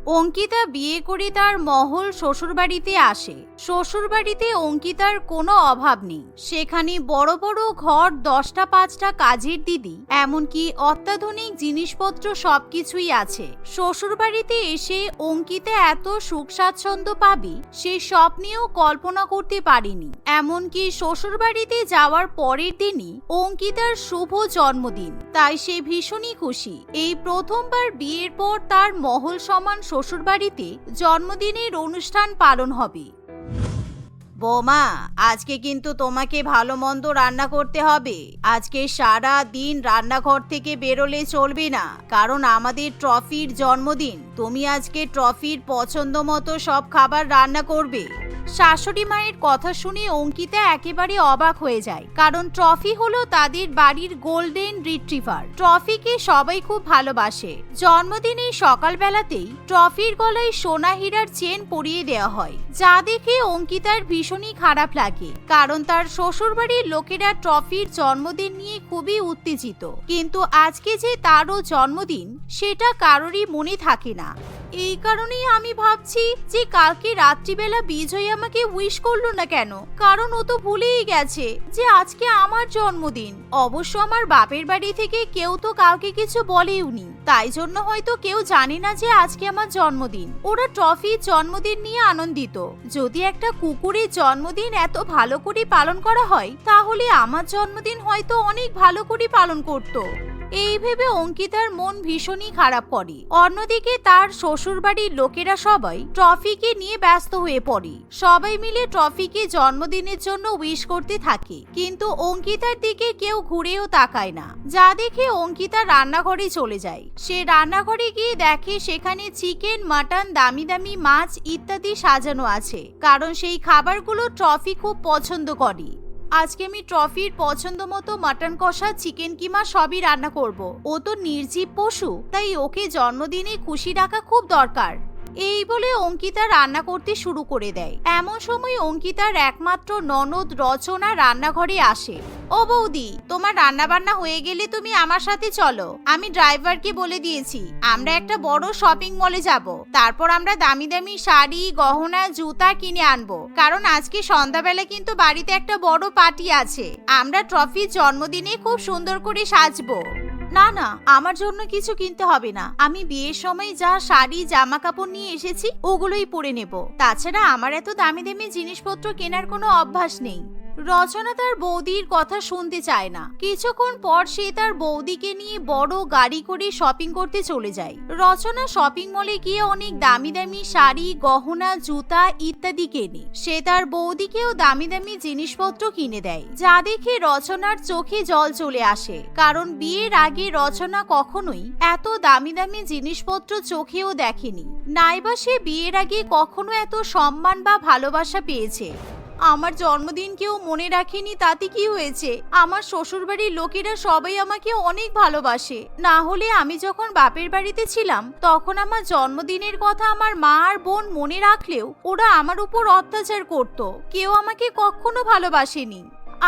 অঙ্কিতা বিয়ে করে তার মহল শ্বশুরবাড়িতে আসে। শ্বশুরবাড়িতে অঙ্কিতার কোনো অভাব নেই। সেখানে বড় বড় ঘর, 10টা 5টা কাজের দিদি, এমনকি অত্যাধুনিক জিনিসপত্র সবকিছুই আছে। শ্বশুরবাড়িতে এসে অঙ্কিতা এত সুখ স্বাচ্ছন্দ্য পাবে সে স্বপ্নেও কল্পনা করতে পারেনি। এমনকি শ্বশুরবাড়িতে যাওয়ার পরের দিনই অঙ্কিতার শুভ জন্মদিন, তাই সে ভীষণই খুশি। এই প্রথমবার বিয়ের পর তার মহল সমান শ্বশুরবাড়িতে জন্মদিনের অনুষ্ঠান পালন হবে। বৌমা, আজকে কিন্তু তোমাকে ভালো মন্দ রান্না করতে হবে। আজকে সারা দিন রান্নাঘর থেকে বেরোলে চলবে না, কারণ আমাদের ট্রফির জন্মদিন। তুমি আজকে ট্রফির পছন্দ মতো সব খাবার রান্না করবে। শাশুড়ি মায়ের কথা শুনে অঙ্কিতা একেবারে অবাক হয়ে যায়, কারণ ট্রফি হলো তাদের বাড়ির গোল্ডেন রিট্রিভার। ট্রফিকে সবাই খুব ভালোবাসে। জন্মদিনে সকালবেলাতেই ট্রফির গলায় সোনা হীরার চেন পরিয়ে দেওয়া হয়, যা দেখে অঙ্কিতার ভীষণই খারাপ লাগে, কারণ তার শ্বশুরবাড়ির লোকেরা ট্রফির জন্মদিন নিয়ে খুবই উত্তেজিত। কিন্তু আজকে যে তারও জন্মদিন সেটা কারোরই মনে থাকে না। এই কারণেই আমি ভাবছি যে কালকে রাত্রিবেলা বিজয় আমাকে উইশ করলো না কেন, কারণ ও তো ভুলেই গেছে যে আজকে আমার জন্মদিন। অবশ্য আমার বাপের বাড়ি থেকে কেউ তো কাউকে কিছু বলেওনি, তাই জন্য হয়তো কেউ জানে না যে আজকে আমার জন্মদিন। ওরা ট্রফির জন্মদিন নিয়ে আনন্দিত। যদি একটা কুকুরের জন্মদিন এত ভালো করে পালন করা হয়, তাহলে আমার জন্মদিন হয়তো অনেক ভালো করে পালন করতো। এই ভেবে অঙ্কিতার মন ভীষণই খারাপ করে। অন্যদিকে তার শ্বশুরবাড়ির লোকেরা সবাই ট্রফিকে নিয়ে ব্যস্ত হয়ে পড়ে। সবাই মিলে ট্রফিকে জন্মদিনের জন্য উইশ করতে থাকে, কিন্তু অঙ্কিতার দিকে কেউ ঘুরেও তাকায় না, যা দেখে অঙ্কিতা রান্নাঘরে চলে যায়। সে রান্নাঘরে গিয়ে দেখে সেখানে চিকেন, মাটন, দামি দামি মাছ ইত্যাদি সাজানো আছে, কারণ সেই খাবারগুলো ট্রফি খুব পছন্দ করে। আজকে আমি ট্রফির পছন্দ মতো মাটন কষা, চিকেন কিমা সবই রান্না করব। ও তো নির্জীব পশু, তাই ওকে জন্মদিনে খুশি রাখা খুব দরকার। এই বলে অঙ্কিতা রান্না করতে শুরু করে দেয়। এমন সময় অঙ্কিতার একমাত্র ননদ রচনা রান্নাঘরে আসে। ও বৌদি, তোমার রান্না বান্না হয়ে গেলে তুমি আমার সাথে চলো। আমি ড্রাইভারকে বলে দিয়েছি আমরা একটা বড় শপিং মলে যাব। তারপর আমরা দামি দামি শাড়ি, গহনা, জুতা কিনে আনবো, কারণ আজকে সন্ধ্যাবেলা কিন্তু বাড়িতে একটা বড় পার্টি আছে। আমরা ট্রফির জন্মদিনে খুব সুন্দর করে সাজবো। না না, আমার জন্য কিছু কিনতে হবে না। আমি বিয়ের সময় যা শাড়ি, জামা কাপড় নিয়ে এসেছি ওগুলোই পরে নেব। তাছাড়া আমার এত দামি দামি জিনিসপত্র কেনার কোনো অভ্যাস নেই। রচনা তার বৌদির কথা শুনতে চায় না। কিছুক্ষণ পর সে তার বৌদিকে নিয়ে বড় গাড়ি করে শপিং করতে চলে যায়। রচনা শপিং মলে গিয়ে অনেক দামি দামি শাড়ি, গহনা, জুতা ইত্যাদি কেনে। সে তার বৌদিকেও দামি দামি জিনিসপত্র কিনে দেয়, যা দেখে রচনার চোখে জল চলে আসে, কারণ বিয়ের আগে রচনা কখনোই এত দামি দামি জিনিসপত্র চোখেও দেখেনি। নাইবা সে বিয়ের আগে কখনো এত সম্মান বা ভালোবাসা পেয়েছে। আমার জন্মদিন কেউ মনে রাখেনি তাতে কি হয়েছে? আমার শ্বশুরবাড়ির লোকেরা সবাই আমাকে অনেক ভালোবাসে। না হলে আমি যখন বাপের বাড়িতে ছিলাম তখন আমার জন্মদিনের কথা আমার মা আর বোন মনে রাখলেও ওরা আমার উপর অত্যাচার করত। কেউ আমাকে কখনো ভালোবাসেনি।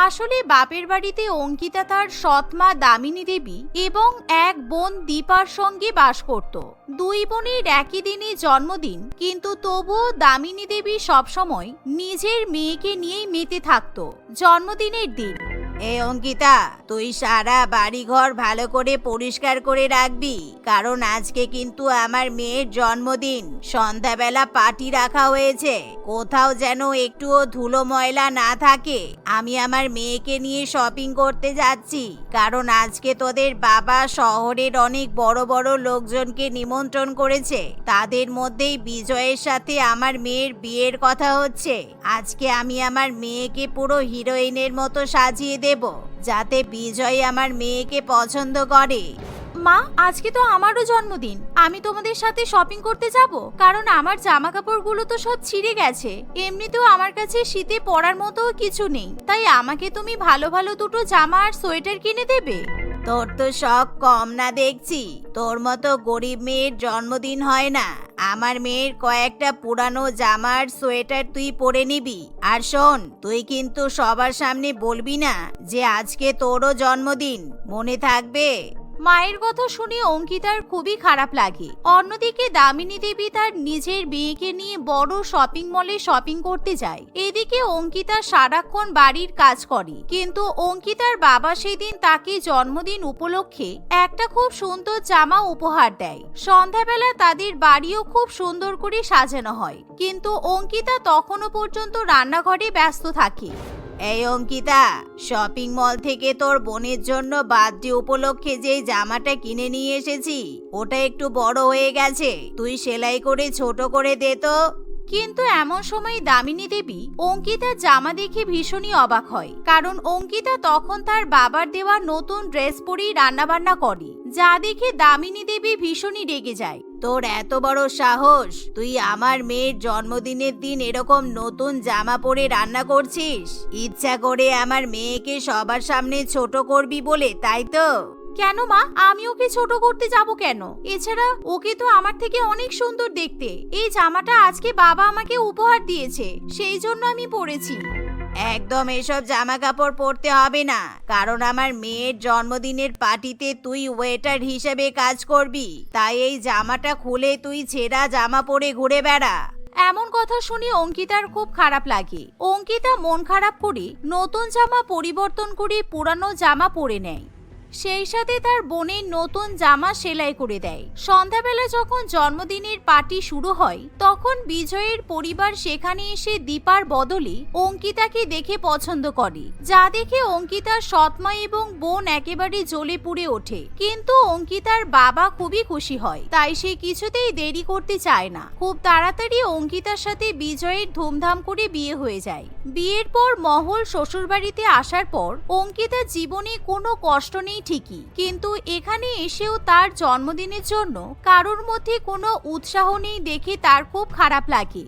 আসলে বাপের বাড়িতে অঙ্কিতা তার সৎমা দামিনী দেবী এবং এক বোন দীপার সঙ্গে বাস করত। দুই বোনের একই দিনে জন্মদিন, কিন্তু তবুও দামিনী দেবী সবসময় নিজের মেয়েকে নিয়েই মেতে থাকতো জন্মদিনের দিন। এ অঙ্কিতা, তুই সারা বাড়িঘর ভালো করে পরিষ্কার করে রাখবি, কারণ আজকে কিন্তু আমার মেয়ের জন্মদিন। সন্ধ্যাবেলা পার্টি রাখা হয়েছে, কোথাও যেন একটুও ধুলো ময়লা না থাকে। আমি আমার মেয়েকে নিয়ে শপিং করতে যাচ্ছি, কারণ আজকে তোদের বাবা শহরের অনেক বড় বড় লোকজনকে নিমন্ত্রণ করেছে। তাদের মধ্যেই বিজয়ের সাথে আমার মেয়ের বিয়ের কথা হচ্ছে। আজকে আমি আমার মেয়েকে পুরো হিরোইনের মতো সাজিয়ে দেব, যাতে বিজয় আমার মেয়েকে পছন্দ করে। মা, আজকে তো আমারও জন্মদিন। আমি তোমাদের সাথে শপিং করতে যাব, কারণ আমার জামা কাপড়গুলো তো সব ছিঁড়ে গেছে। এমনিতেও আমার কাছে শীতে পরার মতো কিছু নেই, তাই আমাকে তুমি ভালো ভালো দুটো জামা আর সোয়েটার কিনে দেবে। তোর তো শখ কম না দেখছি। তোর মতো গরিব মেয়ের জন্মদিন হয় না। আমার মেয়ের কয়েকটা পুরানো জামা আর সোয়েটার তুই পরে নিবি। আর শোন, তুই কিন্তু সবার সামনে বলবি না যে আজকে তোরও জন্মদিন, মনে থাকবে? মায়ের কথা শুনে অঙ্কিতার খুবই খারাপ লাগে। অন্যদিকে দামিনী দেবী তার নিজের মেয়েকে নিয়ে বড় শপিং মলে শপিং করতে যায়। এদিকে অঙ্কিতা সারাক্ষণ বাড়ির কাজ করে, কিন্তু অঙ্কিতার বাবা সেদিন তাকে জন্মদিন উপলক্ষে একটা খুব সুন্দর জামা উপহার দেয়। সন্ধ্যাবেলা তাদের বাড়িও খুব সুন্দর করে সাজানো হয়, কিন্তু অঙ্কিতা তখনও পর্যন্ত রান্নাঘরে ব্যস্ত থাকে। এই অঙ্কিতা, শপিং মল থেকে তোর বোনের জন্য বার্থডে উপলক্ষে যে জামাটা কিনে নিয়ে এসেছি ওটা একটু বড় হয়ে গেছে, তুই সেলাই করে ছোট করে দে তো। কিন্তু এমন সময় দামিনী দেবী অঙ্কিতার জামা দেখে ভীষণই অবাক হয়, কারণ অঙ্কিতা তখন তার বাবার দেওয়া নতুন ড্রেস পরেই রান্নাবান্না করে, যা দেখে দামিনী দেবী ভীষণই রেগে যায়। তোর এত বড় সাহস, তুই আমার মেয়ের জন্মদিনের দিন এরকম নতুন জামা পরে রান্না করছিস? ইচ্ছা করে আমার মেয়েকে সবার সামনে ছোট করবি বলে, তাই তো? কেন মা, আমি ওকে ছোট করতে যাব কেন? এছাড়া ওকে তো আমার থেকে অনেক সুন্দর দেখতে। এই জামাটা আজকে বাবা আমাকে উপহার দিয়েছে, সেই জন্য আমি পরেছি। একদম এসব জামা কাপড় পরতে হবে না, কারণ আমার মেয়ের জন্মদিনের পার্টিতে তুই ওয়েটার হিসেবে কাজ করবি, তাই এই জামাটা খুলে তুই ছেঁড়া জামা পরে ঘুরে বেড়া। এমন কথা শুনে অঙ্কিতার খুব খারাপ লাগে। অঙ্কিতা মন খারাপ করে নতুন জামা পরিবর্তন করে পুরানো জামা পরে নেয়। সেই সাথে তার বোনের নতুন জামা সেলাই করে দেয়। সন্ধ্যাবেলা যখন জন্মদিনের পার্টি শুরু হয়, তখন বিজয়ের পরিবার সেখানে এসে দীপার বদলে অঙ্কিতাকে দেখে পছন্দ করে, যা দেখে অঙ্কিতার সৎমা এবং বোন একেবারে জ্বলে পুড়ে ওঠে। কিন্তু অঙ্কিতার বাবা খুবই খুশি হয়, তাই সে কিছুতেই দেরি করতে চায় না। খুব তাড়াতাড়ি অঙ্কিতার সাথে বিজয়ের ধুমধাম করে বিয়ে হয়ে যায়। বিয়ের পর মহল শ্বশুরবাড়িতে আসার পর অঙ্কিতার জীবনে কোনো কষ্ট নেই ঠিকই, কিন্তু এখানে এসেও তার জন্মদিনের জন্য কারোর মধ্যে কোনো উৎসাহ নেই দেখে তার খুব খারাপ লাগে।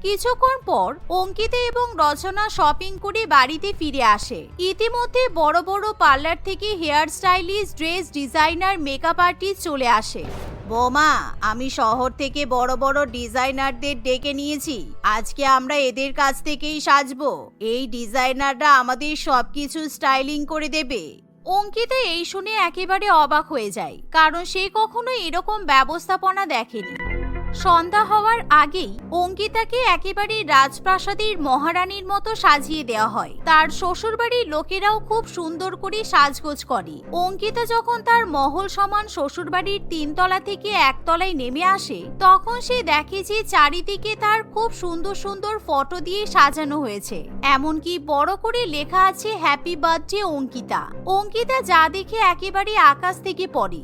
কিছুক্ষণ পর অঙ্কিতা এবং রচনা শপিং করে বাড়িতে ফিরে আসে। ইতিমধ্যে বড় বড় পার্লার থেকে hair stylist, dress designer, makeup artist চলে আসে। বোমা, আমি শহর থেকে বড় বড় ডিজাইনারদের ডেকে নিয়েছি, আজকে আমরা এদের কাছ থেকেই সাজবো। এই ডিজাইনাররা আমাদের সবকিছু স্টাইলিং করে দেবে। অঙ্কিতা এই শুনে একেবারে অবাক হয়ে যায়, কারণ সে কখনো এরকম ব্যবস্থাপনা দেখেনি। সন্ধ্যা হওয়ার আগেই অঙ্কিতাকে একেবারে রাজপ্রাসাদের মহারানীর মতো সাজিয়ে দেওয়া হয়। তার শ্বশুরবাড়ির লোকেরাও খুব সুন্দর করে সাজগোজ করে। অঙ্কিতা যখন তার মহল সমান শ্বশুরবাড়ির 3 তলা থেকে 1 তলায় নেমে আসে, তখন সে দেখে যে চারিদিকে তার খুব সুন্দর সুন্দর ফটো দিয়ে সাজানো হয়েছে, এমনকি বড় করে লেখা আছে হ্যাপি বার্থডে অঙ্কিতা। অঙ্কিতা যা দেখে একেবারে আকাশ থেকে পড়ে।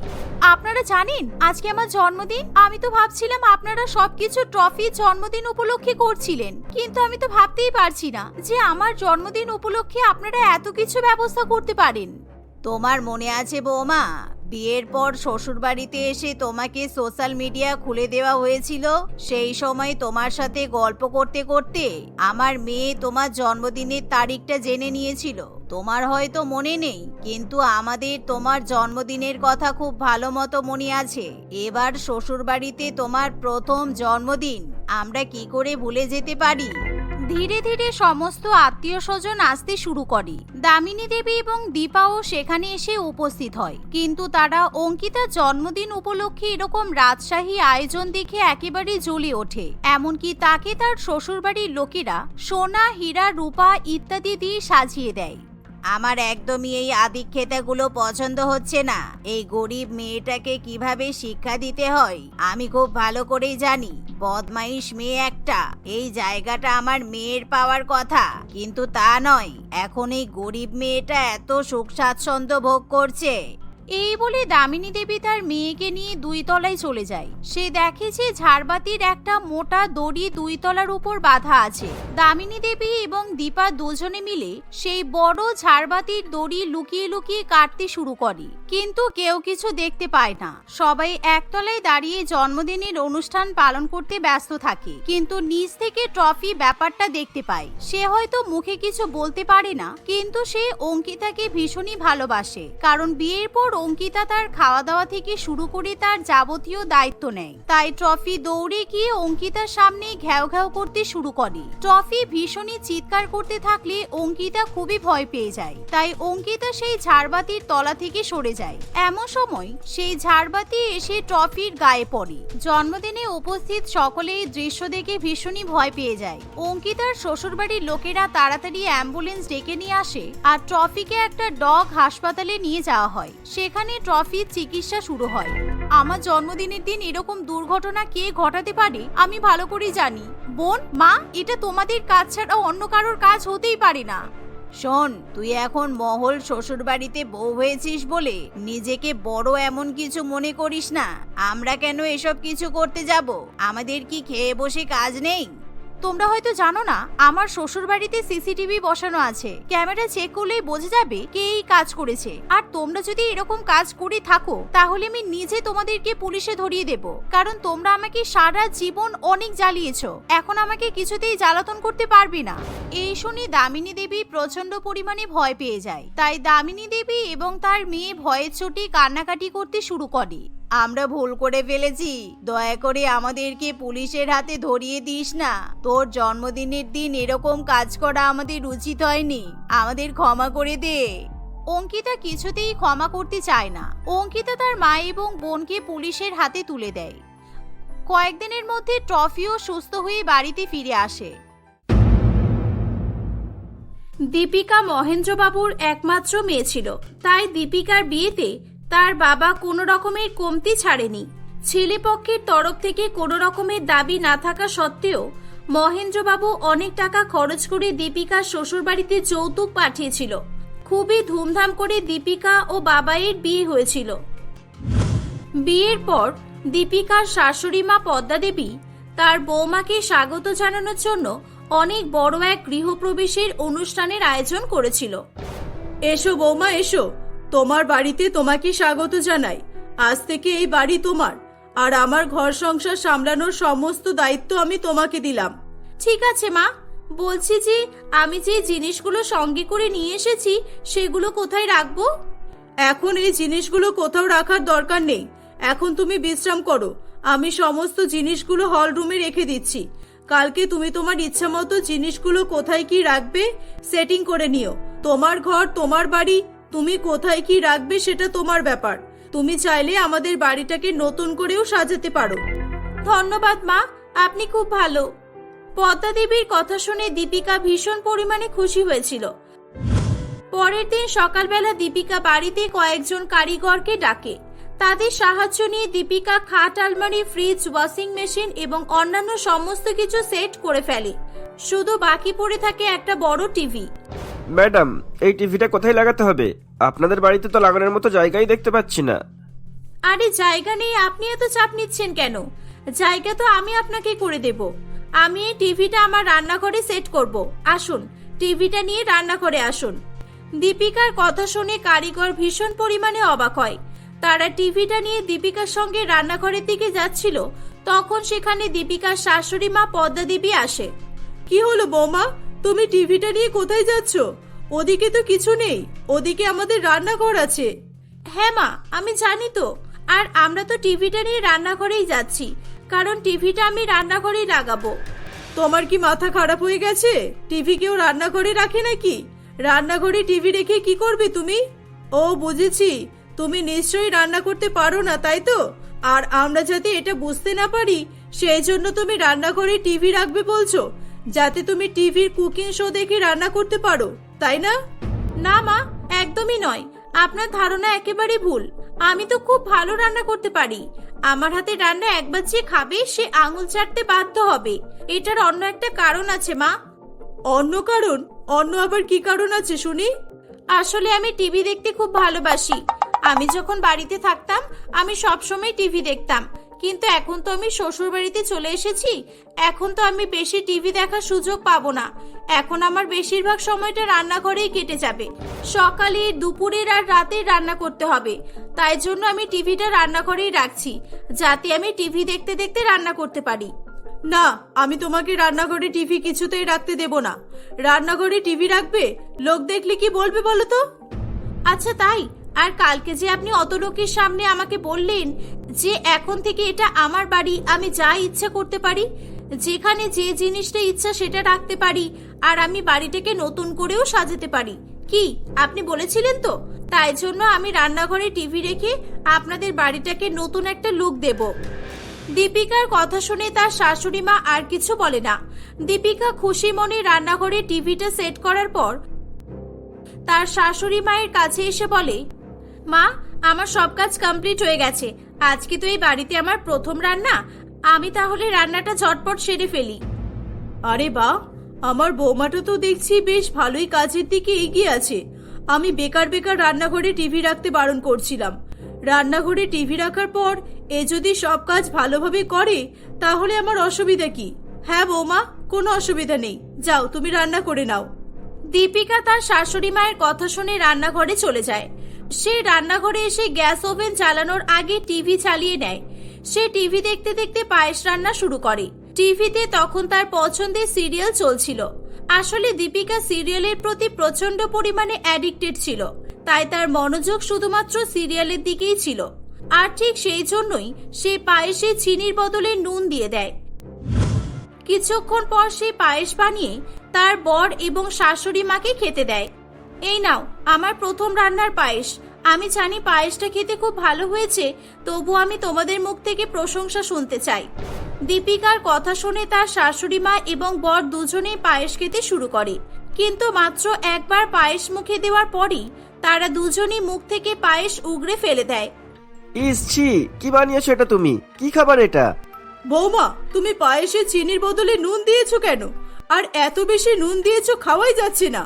আপনারা জানেন আজকে আমার জন্মদিন? আমি তো ভাবছিলাম আপনারা সবকিছু ট্রফি জন্মদিন উপলক্ষে করছিলেন, কিন্তু আমি তো ভাবতেই পারছি না যে আমার জন্মদিন উপলক্ষে আপনারা এত কিছু ব্যবস্থা করতে পারেন। তোমার মনে আছে বৌমা, বিয়ের পর শ্বশুর বাড়িতে এসে তোমাকে সোশ্যাল মিডিয়া খুলে দেওয়া হয়েছিল? সেই সময় তোমার সাথে গল্প করতে করতে আমার মেয়ে তোমার জন্মদিনের তারিখটা জেনে নিয়েছিল। তোমার হয়তো মনে নেই, কিন্তু আমাদের তোমার জন্মদিনের কথা খুব ভালো মতো মনে আছে। এবার শ্বশুর বাড়িতে তোমার প্রথম জন্মদিন, আমরা কি করে ভুলে যেতে পারি? ধীরে ধীরে সমস্ত আত্মীয় স্বজন আসতে শুরু করে। দামিনী দেবী এবং দীপাও সেখানে এসে উপস্থিত হয়, কিন্তু তারা অঙ্কিতার জন্মদিন উপলক্ষে এরকম রাজশাহী আয়োজন দেখে একেবারে জ্বলে ওঠে। এমনকি তাকে তার শ্বশুরবাড়ির লোকেরা সোনা, হীরা, রূপা ইত্যাদি দিয়ে সাজিয়ে দেয়। আমার একদমই এই আদিক্ষেতাগুলো পছন্দ হচ্ছে না। এই গরিব মেয়েটাকে কিভাবে শিক্ষা দিতে হয় আমি খুব ভালো করেই জানি। বদমাইশ মেয়ে একটা। এই জায়গাটা আমার মেয়ের পাওয়ার কথা, কিন্তু তা নয়। এখন এই গরিব মেয়েটা এত সুখ স্বাচ্ছন্দ্য ভোগ করছে। এই বলে দামিনী দেবী তার মেয়েকে নিয়ে 2 তলায় চলে যায়। সে দেখে যে ঝাড়বাতির একটা মোটা দড়ি 2 তলার উপর বাঁধা আছে। দামিনী দেবী এবং দীপা দুজনে মিলে সেই বড় ঝাড়বাতির দড়ি লুকিয়ে লুকিয়ে কাটতে শুরু করে, কিন্তু কেউ কিছু দেখতে পায় না। সবাই 1 তলায় দাঁড়িয়ে জন্মদিনের অনুষ্ঠান পালন করতে ব্যস্ত থাকে, কিন্তু নিচ থেকে ট্রফি ব্যাপারটা দেখতে পায়। সে হয়তো মুখে কিছু বলতে পারে না, কিন্তু সে অঙ্কিতাকে ভীষণই ভালোবাসে, কারণ বিয়ের পর অঙ্কিতা তার খাওয়া দাওয়া থেকে শুরু করে তার যাবতীয় দায়িত্ব নেয়। তাই ট্রফি দৌড়ে গিয়ে অঙ্কিতার সামনে ঘ্যাও ঘ্যাও করতে শুরু করে। ট্রফি ভীষণই চিৎকার করতে থাকলে অঙ্কিতা খুবই ভয় পেয়ে যায়। তাই অঙ্কিতা সেই ঝাড়বাতির তলা থেকে সরে যায়। এমন সময় সেই ঝাড়বাতি এসে ট্রফির গায়ে পড়ে। জন্মদিনে উপস্থিত সকলে এই দৃশ্য দেখে ভীষণই ভয় পেয়ে যায়। অঙ্কিতার শ্বশুরবাড়ির লোকেরা তাড়াতাড়ি অ্যাম্বুলেন্স ডেকে নিয়ে আসে আর ট্রফিকে একটা ডগ হাসপাতালে নিয়ে যাওয়া হয়। সেখানে ট্রফির চিকিৎসা শুরু হয়। আমার জন্মদিনের দিন এরকম দুর্ঘটনা কে ঘটাতে পারে আমি ভালো করেই জানি। বোন, মা, এটা তোমাদের কাজ ছাড়া অন্য কারোর কাজ হতেই পারে না। শোন, তুই এখন মহল শ্বশুর বাড়িতে বউ হয়েছিস বলে নিজেকে বড় এমন কিছু মনে করিস না। আমরা কেন এসব কিছু করতে যাব? আমাদের কি খেয়ে বসে কাজ নেই? তোমরা হয়তো জানো না, আমার শ্বশুর বাড়িতে সিসিটিভি বসানো আছে। ক্যামেরা চেক করলেই বোঝা যাবে কে এই কাজ করেছে। আর তোমরা যদি এরকম কাজ করে থাকো তাহলে আমি নিজে তোমাদেরকে পুলিশে ধরিয়ে দেব। কারণ তোমরা আমাকে সারা জীবন অনেক জ্বালিয়েছো, এখন আমাকে কিছুতেই জ্বালাতন করতে পারবে না। এই শুনে দামিনী দেবী প্রচন্ড পরিমাণে ভয় পেয়ে যায়। তাই দামিনী দেবী এবং তার মেয়ে ভয়ের চোটে কান্নাকাটি করতে শুরু করে। আমরা ভুল করে ফেলেছি, দয়া করে আমাদেরকে পুলিশের হাতে ধরিয়ে দিস না। তোর জন্মদিনের দিন এরকম কাজ করা আমাদের উচিত হয়নি, আমাদের ক্ষমা করে দে। অঙ্কিতা কিছুতেই ক্ষমা করতে চায় না। অঙ্কিতা তার মা এবং বোনকে পুলিশের হাতে তুলে দেয়। কয়েকদিনের মধ্যে ট্রফিও সুস্থ হয়ে বাড়িতে ফিরে আসে। দীপিকা মহেন্দ্রবাবুর একমাত্র মেয়ে ছিল, তাই দীপিকার বিয়েতে তার বাবা কোনো রকমের কমতি ছাড়েনি। ছেলে পক্ষের তরফ থেকে কোনো রকমের দাবি না থাকা সত্ত্বেও মহেন্দ্রবাবু অনেক টাকা খরচ করে দীপিকার শ্বশুরবাড়িতে যৌতুক পাঠিয়েছিল। খুবই ধুমধাম করে দীপিকা ও বাবাইয়ের বিয়ে হয়েছিল। বিয়ের পর দীপিকার শাশুড়ি মা পদ্মা দেবী তার বৌমাকে স্বাগত জানানোর জন্য অনেক বড় এক গৃহপ্রবেশের অনুষ্ঠানের আয়োজন করেছিল। এসো বৌমা, এসো, তোমার বাড়িতে তোমাকে স্বাগত জানাই। আজ থেকে এই বাড়ি তোমার, আর আমার ঘর সংসার সামলানোর সমস্ত দায়িত্ব আমি তোমাকে দিলাম। ঠিক আছে মা, বলছি যে আমি যে জিনিসগুলো সঙ্গে করে নিয়ে এসেছি সেগুলো কোথায় রাখবো? এখন এই জিনিসগুলো কোথাও রাখার দরকার নেই, এখন তুমি বিশ্রাম করো। আমি সমস্ত জিনিসগুলো হল রুমে রেখে দিচ্ছি। কালকে তুমি তোমার ইচ্ছা মতো জিনিসগুলো কোথায় কি রাখবে সেটিং করে নিও। তোমার ঘর, তোমার বাড়ি, তুমি কোথায় কি রাখবে সেটা তোমার ব্যাপার। তুমি চাইলে আমাদের বাড়িটাকে নতুন করেও সাজাতে পারো। ধন্যবাদ মা, আপনি খুব ভালো। পদ্মা দেবীর কথা শুনে দীপিকা ভীষণ পরিমাণে খুশি হয়েছিল। পরের দিন সকালবেলা দীপিকা বাড়িতে কয়েকজন কারিগরকে ডাকে। তাদের সাহায্য নিয়ে দীপিকা খাট, আলমারি, ফ্রিজ, ওয়াশিং মেশিন এবং অন্যান্য সমস্ত কিছু সেট করে ফেলে। শুধু বাকি পড়ে থাকে একটা বড় টিভি। ম্যাডাম, এই টিভিটা কোথায় লাগাতে হবে? আপনাদের বাড়িতে তো লাগানোর মতো জায়গাই দেখতে পাচ্ছি না। আরে জায়গা নেই, আপনি এত চাপ নিচ্ছেন কেন? জায়গা তো আমি আপনাকে করে দেব। আমি এই টিভিটা আমার রান্নাঘরে সেট করব। আসুন, টিভিটা নিয়ে রান্নাঘরে আসুন। দীপিকার কথা শুনে কারিগর ভীষণ পরিমাণে অবাক হয়। তারা টিভিটা নিয়ে দীপিকার সঙ্গে রান্নাঘরের দিকে যাচ্ছিল, তখন সেখানে দীপিকার শাশুড়ি মা পদ্মা দেবী আসে। কি হলো বৌমা, তুমি টিভিটা নিয়ে কোথায় যাচ্ছ? ওদিকে তো কিছু নেই, ওদিকে আমাদের রান্নাঘর আছে। হ্যাঁ মা, আমি জানি তো। আর আমরা তো টিভিটা নিয়ে রান্নাঘরেই যাচ্ছি, কারণ টিভিটা আমি রান্নাঘরেই লাগাবো। তোমার কি মাথা খারাপ হয়ে গেছে? টিভি কেউ রান্নাঘরে রাখে নাকি? রান্নাঘরে টিভি রেখে কি করবে তুমি? ও বুঝেছি, তুমি নিশ্চয়ই রান্না করতে পারো না, তাই তো? আর আমরা যাতে এটা বুঝতে না পারি সেই জন্য তুমি রান্নাঘরে টিভি রাখবে বলছো, যাতে তুমি টিভির কুকিং শো দেখে রান্না করতে পারো, তাই না? না মা, একদমই নয়। আপনার ধারণা একেবারে ভুল। আমি তো খুব ভালো রান্না করতে পারি। আমার হাতে রান্না একবার যে খাবে সে আঙুল চাটতে বাধ্য হবে। এটার অন্য একটা কারণ আছে মা। অন্য কারণ? অন্য আবার কি কারণ আছে শুনি? আসলে আমি টিভি দেখতে খুব ভালোবাসি। আমি যখন বাড়িতে থাকতাম আমি সবসময় টিভি দেখতাম, কিন্তু এখন তো আমি শ্বশুর বাড়িতে চলে এসেছি। এখন তো আমি বেশি টিভি দেখার সুযোগ পাবো না। এখন আমার বেশিরভাগ সময়টা রান্নাঘরেই কেটে যাবে। সকালে, দুপুরের আর রাতের রান্না করতে হবে। তাই জন্য আমি টিভিটা রান্নাঘরেই রাখছি, যাতে আমি টিভি দেখতে দেখতে রান্না করতে পারি। না, আমি তোমাকে রান্নাঘরে টিভি কিছুতেই রাখতে দেব না। রান্নাঘরে টিভি রাখবে, লোক দেখলে কি বলবে বলো তো? আচ্ছা তাই, আর কালকে যে আপনি অত লোকের সামনে আমাকে বললেন যে এখন থেকে এটা আমার বাড়ি, আমি যা ইচ্ছা করতে পারি, যেখানে যে জিনিসটা ইচ্ছা সেটা রাখতে পারি, আর আমি বাড়িটাকে নতুন করেও সাজাতে পারি, কি আপনি বলেছিলেন তো? তাই জন্য আমি রান্নাঘরে টিভি রেখে আপনাদের বাড়িটাকে নতুন একটা লুক দেব। দীপিকার কথা শুনে তার শাশুড়ি মা আর কিছু বলে না। দীপিকা খুশি মনে রান্নাঘরে টিভিটা সেট করার পর তার শাশুড়ি মায়ের কাছে এসে বলে, মা, আমার সব কাজ কমপ্লিট হয়ে গেছে। আজকে তো এই বাড়িতে আমার প্রথম রান্না, আমি তাহলে রান্নাটা ঝটপট সেরে ফেলি। আরে বাহ, আমার বৌমাটা তো দেখছি বেশ ভালোই কাজের দিকে এগিয়ে আছে। আমি বেকার বেকার রান্নাঘরে টিভি রাখতে বারণ করছিলাম। রান্নাঘরে টিভি রাখার পর এ যদি সব কাজ ভালোভাবে করে তাহলে আমার অসুবিধা কি? হ্যাঁ বৌমা, কোনো অসুবিধা নেই, যাও তুমি রান্না করে নাও। দীপিকা তার শাশুড়ি মায়ের কথা শুনে রান্নাঘরে চলে যায়। সে রান্নাঘরে এসে গ্যাস ওভেন চালানোর আগে টিভি চালিয়ে নেয়। সে টিভি দেখতে দেখতে পায়েস রান্না শুরু করে। টিভিতে তখন তার পছন্দের সিরিয়াল চলছিল। আসলে দীপিকা সিরিয়ালের প্রতি প্রচন্ড পরিমাণে অ্যাডিক্টেড ছিল, তাই তার মনোযোগ শুধুমাত্র সিরিয়ালের দিকেই ছিল। আর ঠিক সেই জন্যই সে পায়েসে চিনির বদলে নুন দিয়ে দেয়। কিছুক্ষণ পর সে পায়েস বানিয়ে তার বর এবং শাশুড়ি মাকে খেতে দেয়। এই নাও আমার প্রথম রান্নার পায়েস। আমি জানি পায়েসটা খেতে খুব ভালো হয়েছে, তবু আমি তোমাদের মুখ থেকে প্রশংসা শুনতে চাই। দীপিকার কথা শুনে তার শাশুড়ি মা এবং বর দুজনেই পায়েস খেতে শুরু করে, কিন্তু মাত্র একবার পায়েস মুখে দেওয়ার পরই তারা দুজনেই মুখ থেকে পায়েস উগড়ে ফেলে দেয়। ইসছি, কি বানিয়েছো এটা তুমি? কি খাবার এটা? বৌমা, তুমি পায়েসে চিনির বদলে নুন দিয়েছো কেন? আর এত বেশি নুন দিয়েছো, খাওয়াই যাচ্ছে না।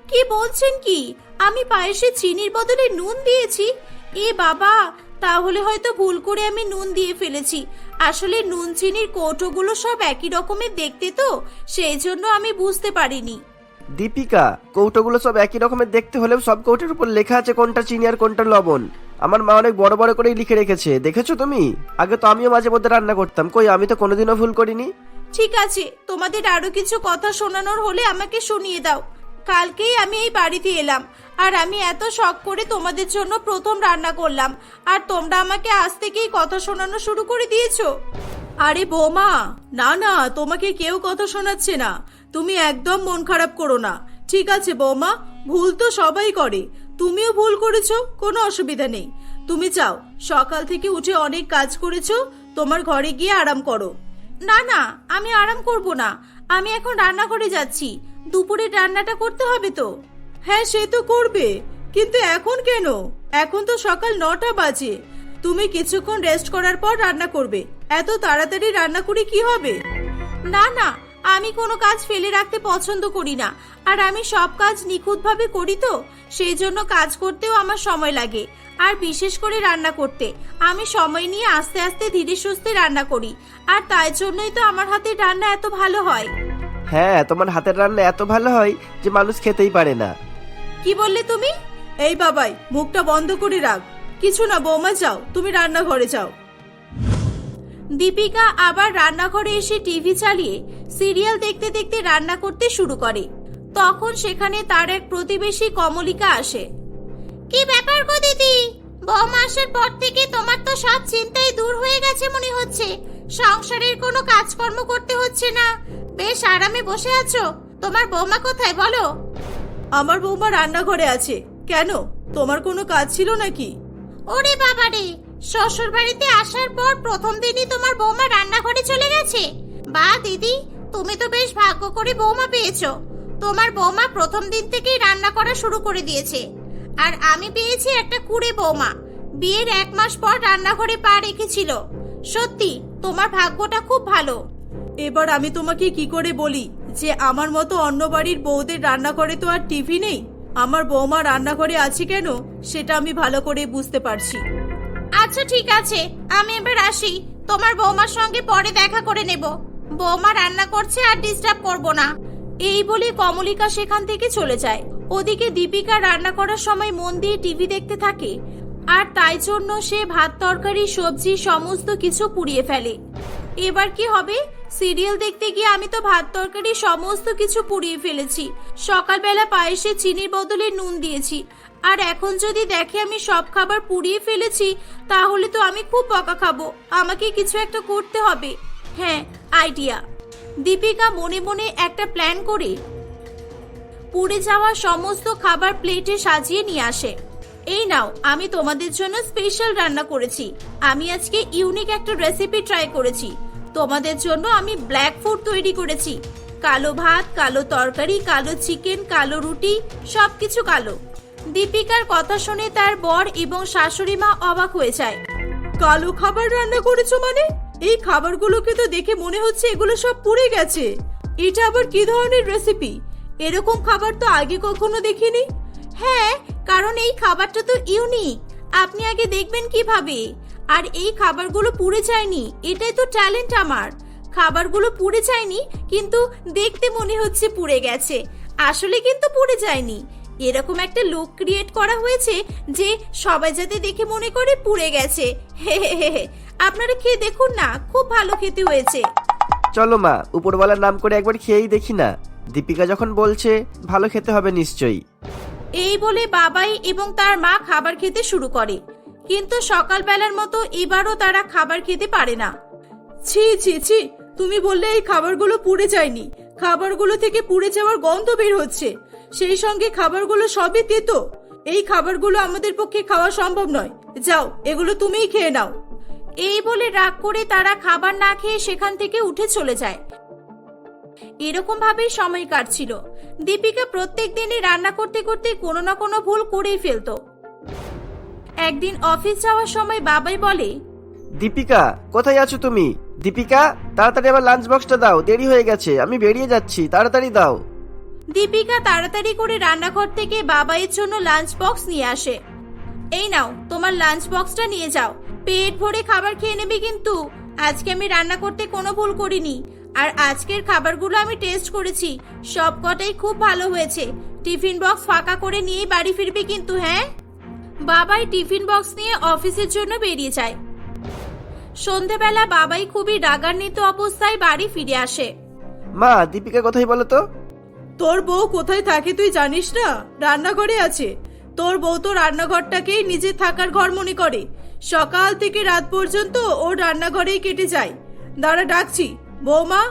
কি বলছেন কি? আমি পায়েসে চিনির বদলে নুন দিয়েছি? এ বাবা, তাহলে হয়তো ভুল করে আমি নুন দিয়ে ফেলেছি। আসলে নুন চিনির কৌটোগুলো সব একই রকমের দেখতে, তো সেই জন্য আমি বুঝতে পারিনি। দীপিকা, কৌটোগুলো সব একই রকমের দেখতে হলেও সব কৌটোর উপর লেখা আছে কোনটা চিনি আর কোনটা লবণ। আমার মা অনেক বড় বড় করেই লিখে রেখেছে, দেখেছো তুমি? আগে তো আমিও মাঝে মধ্যে রান্না করতাম, কই আমি তো কোনোদিনও ভুল করিনি। ঠিক আছে, তোমাদের আরো কিছু কথা শোনানোর হলে আমাকে শুনিয়ে দাও। কালকেই আমি এই বাড়িতে এলাম, আর আমি এত শখ করে তোমাদের জন্য প্রথম রান্না করলাম, আর তোমরা আমাকে আজ থেকেই কথা শোনানো শুরু করে দিয়েছো। আরে বৌমা, না না, তোমাকে কেউ কথা শোনাচ্ছে না। তুমি একদম মন খারাপ করো না। ঠিক আছে বৌমা, ভুল তো সবাই করে, তুমিও ভুল করেছো, কোনো অসুবিধা নেই। তুমি চাও সকাল থেকে উঠে অনেক কাজ করেছো, তোমার ঘরে গিয়ে আরাম করো। না না, আমি আরাম করব না, আমি এখন রান্না করে যাচ্ছি। দুপুরের রান্নাটা করতে হবে তো। হ্যাঁ, সে তো করবে, কিন্তু এখন কেন? এখন তো সকাল 9টা বাজে। তুমি কিছুক্ষণ রেস্ট করার পর রান্না করবে। এত তাড়াতাড়ি রান্না করে কি হবে? না না, আমি কোনো কাজ ফেলে রাখতে পছন্দ করি না, আর আমি সব কাজ নিখুঁতভাবে করি, তো সেই জন্য কাজ করতেও আমার সময় লাগে। আর বিশেষ করে রান্না করতে আমি সময় নিয়ে আস্তে আস্তে ধীরে সুস্থে রান্না করি, আর তাই জন্যই তো আমার হাতের রান্না এত ভালো হয়। হ্যাঁ, তোমার হাতের রান্না এত ভালো হয় যে মানুষ খেতেই পারে না। কি বললে তুমি? এই বাবাই, মুখটা বন্ধ করে রাখ। কিছু না বৌমা, যাও তুমি রান্নাঘরে যাও। দীপিকা আবার রান্নাঘরে এসে টিভি চালিয়ে সিরিয়াল দেখতে দেখতে রান্না করতে শুরু করে। তখন সেখানে তার এক প্রতিবেশী কমলিকা আসে। কি ব্যাপার গো দিদি? বৌমা আসার পর থেকে তোমার তো সব চিন্তাই দূর হয়ে গেছে মনে হচ্ছে। সংসারের কোনো কাজকর্ম করতে হচ্ছে না, বেশ আরামে বসে আছো। তোমার বৌমা কোথায় বলো? আমার বৌমা রান্নাঘরে আছে। কেন, তোমার কোনো কাজ ছিল নাকি? ওরে বাবা রে, শ্বশুর বাড়িতে আসার পর প্রথম দিনই তোমার বৌমা রান্নাঘরে চলে গেছে? বাহ দিদি, তুমি তো বেশ ভাগ্য করে বৌমা পেয়েছো। তোমার বৌমা প্রথম দিন থেকেই রান্না করা শুরু করে দিয়েছে, আর আমি পেয়েছি একটা কুড়ে বৌমা। বিয়ের 1 মাস পর রান্নাঘরে পা রেখেছিল। সত্যি তোমার ভাগ্যটা খুব ভালো। এবার আমি তোমাকে কি করে বলি যে আমার মতো অন্য বাড়ির বউদের রান্নাঘরে তো আর টিভি নেই। আমার বৌমা রান্নাঘরে আছে কেন সেটা আমি ভালো করে বুঝতে পারছি। আচ্ছা ঠিক আছে, আমি এবার আসি। তোমার বৌমার সঙ্গে পরে দেখা করে নেব। বৌমা রান্না করছে, আর ডিস্টার্ব করব না। এই বলে কমলিকা সেখান থেকে চলে যায়। ওদিকে দীপিকা রান্না করার সময় মন দিয়ে টিভি দেখতে থাকে, আর তাই জন্য সে ভাত তরকারি সবজি সমস্ত কিছু পুড়িয়ে ফেলে। এবার কি হবে? সিরিয়াল দেখতে গিয়ে আমি তো ভাত তরকারি সমস্ত কিছু পুড়িয়ে ফেলেছি। সকালবেলা পায়েসে চিনির বদলে নুন দিয়েছি, আর এখন যদি দেখে আমি সব খাবার পুড়িয়ে ফেলেছি তাহলে তো আমি খুব বকা খাবো। আমাকে কিছু একটা করতে হবে। হ্যাঁ, আইডিয়া। দীপিকা মনে মনে একটা প্ল্যান করে পুড়ে যাওয়া সমস্ত খাবার প্লেটে সাজিয়ে নিয়ে আসে। এই নাও, আমি তোমাদের জন্য স্পেশাল রান্না করেছি। আমি আজকে ইউনিক একটা রেসিপি ট্রাই করেছি। তোমাদের জন্য আমি ব্ল্যাক ফুড তৈরি করেছি। কালো ভাত, কালো তরকারি, কালো চিকেন, কালো রুটি, সবকিছু কালো। দীপিকার কথা শুনে তার বর এবং শাশুড়ি মা অবাক হয়ে যায়। কালো খাবার রান্না করেছো মানে? এই খাবারগুলোকে তো দেখে মনে হচ্ছে এগুলো সব পুড়ে গেছে। এটা আবার কি ধরনের রেসিপি? এরকম খাবার তো আগে কখনো দেখিনি। হ্যাঁ, কারণ এই খাবারটা তো ইউনিক। আপনি আগে দেখবেন কিভাবে। আর এই খাবারগুলো পুড়ে যায়নি, এটাই তো ট্যালেন্ট আমার। খাবারগুলো পুড়ে যায়নি, কিন্তু দেখতে মনে হচ্ছে পুড়ে গেছে। আসলে কিন্তু পুড়ে যায়নি। এরকম একটা লুক ক্রিয়েট করা হয়েছে যে সবাই যাতে দেখে মনে করে পুড়ে গেছে। হে হে হে। আপনারা খেয়ে দেখুন না, খুব ভালো খেতে হয়েছে। চলো মা, উপরওয়ালার নাম করে একবার খেয়েই দেখি না। দীপিকা যখন বলছে ভালো খেতে হবে নিশ্চয়ই। এই বলে বাবাই এবং তার মা খাবার খেতে শুরু করে। কিন্তু সকালবেলার মতো এবারও তারা খাবার খেতে পারে না। ছি ছি ছি, তুমি বললে এই খাবারগুলো পুড়ে যায়নি। খাবারগুলো থেকে পুড়ে যাওয়ার গন্ধ বের হচ্ছে। সেই সঙ্গে খাবারগুলো সবই তেতো। এই খাবারগুলো আমাদের পক্ষে খাওয়া সম্ভব নয়। যাও, এগুলো তুমিই খেয়ে নাও। এই বলে রাগ করে তারা খাবার না খেয়ে সেখান থেকে উঠে চলে যায়। এরকম ভাবেই সময় কাটছিল। দীপিকা প্রত্যেক দিনই রান্না করতে করতে কোনো না কোনো ভুল করেই ফেলতো। একদিন অফিস যাওয়ার সময় বাবাই বলে, দীপিকা কোথায় আছো তুমি? দীপিকা, তাড়াতাড়ি আমার লাঞ্চ বক্সটা দাও, দেরি হয়ে গেছে, আমি বেরিয়ে যাচ্ছি, তাড়াতাড়ি দাও। দীপিকা তাড়াতাড়ি করে রান্নাঘর থেকে বাবাইয়ের জন্য লাঞ্চ বক্স নিয়ে আসে। এই নাও, তোমার লাঞ্চ বক্সটা নিয়ে যাও। পেট ভরে খাবার খেয়ে নেবে কিন্তু। আজকে আমি রান্না করতে কোনো ভুল করিনি। আর আজকের খাবারগুলো আমি টেস্ট করেছি, সব কটাই খুব ভালো হয়েছে। টিফিন বক্স ফাঁকা করে নিয়েই বাড়ি ফিরবে কিন্তু। হ্যাঁ। বাবাই টিফিন বক্স নিয়ে অফিসের জন্য বেরিয়ে যায়। সন্ধেবেলা বাবাই খুবই রাগান্বিত অবস্থায় বাড়ি ফিরে আসে। মা, দীপিকা কোথায় বলো তো? তোর বউ কোথায় থাকে তুই জানিস না? রান্নাঘরে আছে। তোর বউ তো রান্নাঘরটাকেই নিজের থাকার ঘর মনে করে। সকাল থেকে রাত পর্যন্ত ওর রান্নাঘরেই কেটে যায়। দাঁড়া, ডাকছি। বৌমা,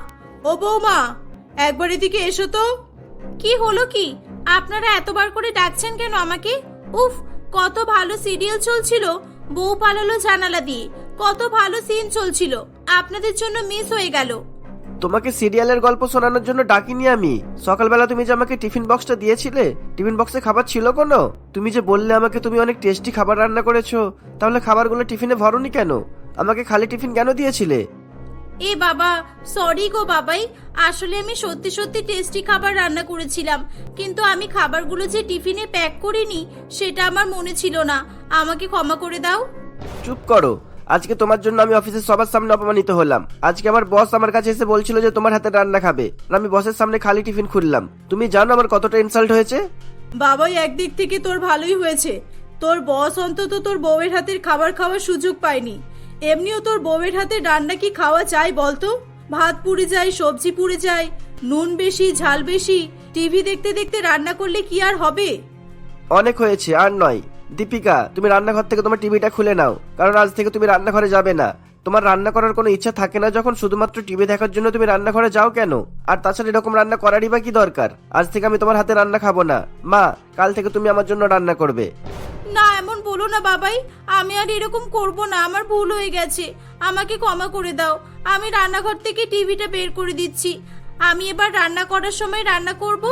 ও বৌমা, একবার এদিকে এসো তো। কি হলো কি? আপনারা এতবার করে ডাকছেন কেন আমাকে? উফ, কত ভালো সিরিয়াল চলছিল। বউ পালালো জানালা দিয়ে। কত ভালো সিন চলছিল, আপনাদের জন্য মিস হয়ে গেল। তোমাকে সিরিয়ালের গল্প শোনানোর জন্য ডাকিনি আমি। সকালবেলা তুমি যে আমাকে টিফিন বক্সটা দিয়েছিলে, টিফিন বক্সে খাবার ছিল কোনো? তুমি যে বললে আমাকে তুমি অনেক টেস্টি খাবার রান্না করেছো, তাহলে খাবারগুলো টিফিনে ভরোনি কেন? আমাকে খালি টিফিন কেন দিয়েছিলে? এ বাবা, সরি গো বাবাই। আসলে আমি সত্যি সত্যি টেস্টি খাবার রান্না করেছিলাম, কিন্তু আমি খাবারগুলো যে টিফিনে প্যাক করিনি সেটা আমার মনে ছিল না। আমাকে ক্ষমা করে দাও। চুপ করো। আজকে তোমার জন্য আমি অফিসের সবার সামনে অপমানিত হলাম। আজকে আমার বস আমার কাছে এসে বলছিল যে তোমার হাতে রান্না খাবে, আর আমি বসের সামনে খালি টিফিন খুললাম। তুমি জানো আমার কতটা ইনসাল্ট হয়েছে? বাবাই, একদিক থেকে তোর ভালোই হয়েছে। তোর বস অন্তত তোর বউয়ের হাতের খাবার খাওয়ার সুযোগ পায়নি। এমনিও তোর বউয়ের হাতে রান্না কি খাওয়া যায় বলতো? ভাত পুড়ে যায়, সবজি পুড়ে যায়, নুন বেশি, ঝাল বেশি। টিভি দেখতে দেখতে রান্না করলে কি আর হবে? অনেক হয়েছে, আর নয়। দীপিকা, তুমি রান্নাঘর থেকে তোমার টিভিটা খুলে নাও, কারণ আজ থেকে তুমি রান্নাঘরে যাবে না। তোমার রান্না করার কোনো ইচ্ছা থাকে না যখন শুধুমাত্র টিভি দেখার জন্য তুমি রান্নাঘরে যাও কেন? আর তাছাড়া এরকম রান্না করারই বা কি দরকার? আজ থেকে আমি তোমার হাতে রান্না খাবো না। মা, কাল থেকে তুমি আমার জন্য রান্না করবে। না, এমন বলো না বাবাই। আমি আর এরকম করব না। আমার ভুল হয়ে গেছে। আমাকে ক্ষমা করে দাও। আমি রান্নাঘর থেকে টিভিটা বের করে দিচ্ছি। আমি এবার রান্না করার সময় রান্না করব,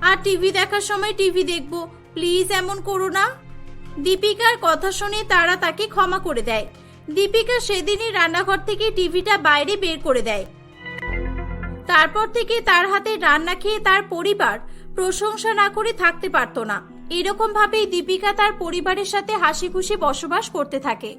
আর টিভি দেখার সময় টিভি দেখব। প্লিজ এমন করো না। দীপিকার কথা শুনে তারা তাকে ক্ষমা করে দেয়। দীপিকা সেদিনই রান্নাঘর থেকে টিভিটা বাইরে বের করে দেয়। তারপর থেকে তার হাতে রান্না খেয়ে তার পরিবার প্রশংসা না করে থাকতে পারত না। এরকম ভাবেই দীপিকা তার পরিবারের সাথে হাসি খুশি বসবাস করতে থাকে।